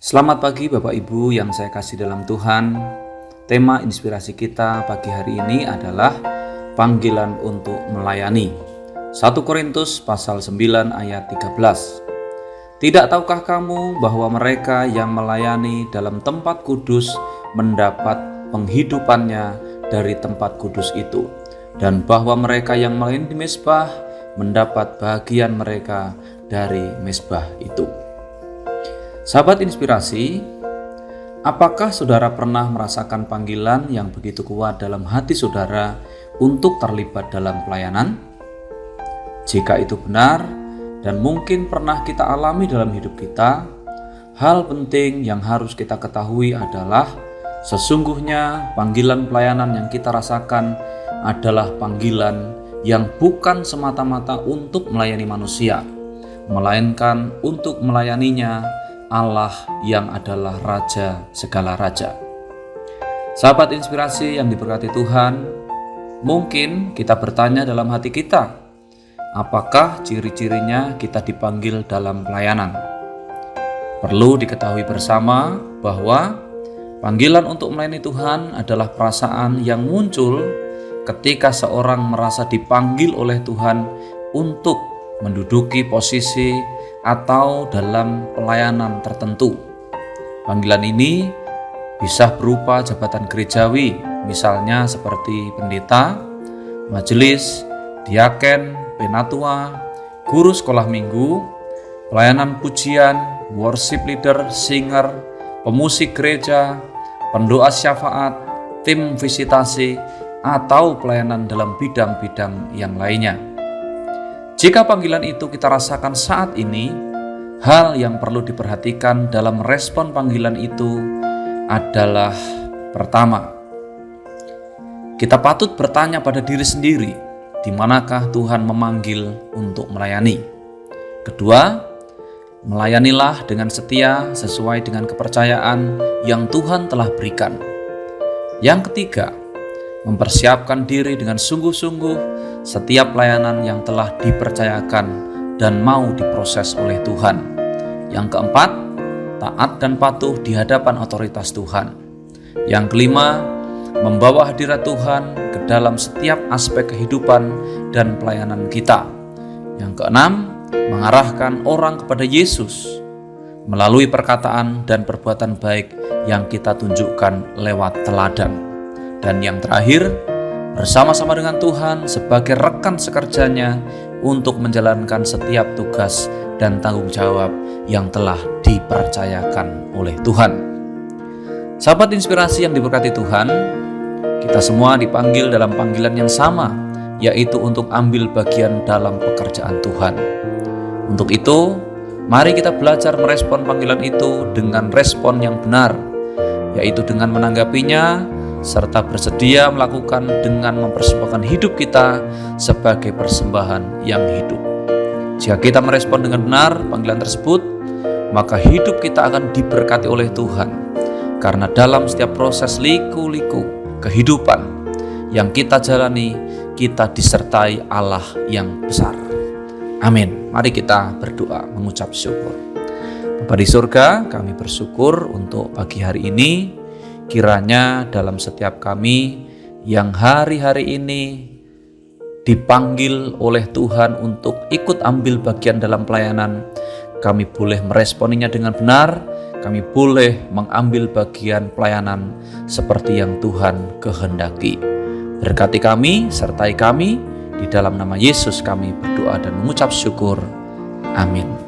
Selamat pagi Bapak Ibu yang saya kasih dalam Tuhan. Tema inspirasi kita pagi hari ini adalah panggilan untuk melayani. 1 Korintus pasal 9 ayat 13. Tidak tahukah kamu bahwa mereka yang melayani dalam tempat kudus mendapat penghidupannya dari tempat kudus itu, dan bahwa mereka yang melayani di mezbah mendapat bagian mereka dari mezbah itu. Sahabat inspirasi, apakah saudara pernah merasakan panggilan yang begitu kuat dalam hati saudara untuk terlibat dalam pelayanan? Jika itu benar dan mungkin pernah kita alami dalam hidup kita, hal penting yang harus kita ketahui adalah sesungguhnya panggilan pelayanan yang kita rasakan adalah panggilan yang bukan semata-mata untuk melayani manusia, melainkan untuk melayaninya Allah yang adalah Raja segala Raja. Sahabat inspirasi yang diberkati Tuhan, mungkin kita bertanya dalam hati kita, apakah ciri-cirinya kita dipanggil dalam pelayanan? Perlu diketahui bersama bahwa panggilan untuk melayani Tuhan adalah perasaan yang muncul ketika seorang merasa dipanggil oleh Tuhan untuk menduduki posisi atau dalam pelayanan tertentu. Panggilan ini bisa berupa jabatan gerejawi, misalnya seperti pendeta, majelis, diaken, penatua, guru sekolah minggu, pelayanan pujian, worship leader, singer, pemusik gereja, pendoa syafaat, tim visitasi, atau pelayanan dalam bidang-bidang yang lainnya. Jika panggilan itu kita rasakan saat ini, hal yang perlu diperhatikan dalam respon panggilan itu adalah pertama, kita patut bertanya pada diri sendiri, di manakah Tuhan memanggil untuk melayani. Kedua, melayanilah dengan setia sesuai dengan kepercayaan yang Tuhan telah berikan. Yang ketiga, mempersiapkan diri dengan sungguh-sungguh setiap pelayanan yang telah dipercayakan dan mau diproses oleh Tuhan. Yang keempat, taat dan patuh di hadapan otoritas Tuhan. Yang kelima, membawa hadirat Tuhan ke dalam setiap aspek kehidupan dan pelayanan kita. Yang keenam, mengarahkan orang kepada Yesus melalui perkataan dan perbuatan baik yang kita tunjukkan lewat teladan. Dan yang terakhir, bersama-sama dengan Tuhan sebagai rekan sekerjanya untuk menjalankan setiap tugas dan tanggung jawab yang telah dipercayakan oleh Tuhan. Sahabat inspirasi yang diberkati Tuhan, kita semua dipanggil dalam panggilan yang sama, yaitu untuk ambil bagian dalam pekerjaan Tuhan. Untuk itu, mari kita belajar merespon panggilan itu dengan respon yang benar, yaitu dengan menanggapinya serta bersedia melakukan dengan mempersembahkan hidup kita sebagai persembahan yang hidup. Jika kita merespon dengan benar panggilan tersebut, maka hidup kita akan diberkati oleh Tuhan. Karena dalam setiap proses liku-liku kehidupan yang kita jalani, kita disertai Allah yang besar. Amin. Mari kita berdoa mengucap syukur. Bapa di surga, kami bersyukur untuk pagi hari ini. Kiranya dalam setiap kami yang hari-hari ini dipanggil oleh Tuhan untuk ikut ambil bagian dalam pelayanan, kami boleh meresponinya dengan benar, kami boleh mengambil bagian pelayanan seperti yang Tuhan kehendaki. Berkati kami, sertai kami, di dalam nama Yesus kami berdoa dan mengucap syukur. Amin.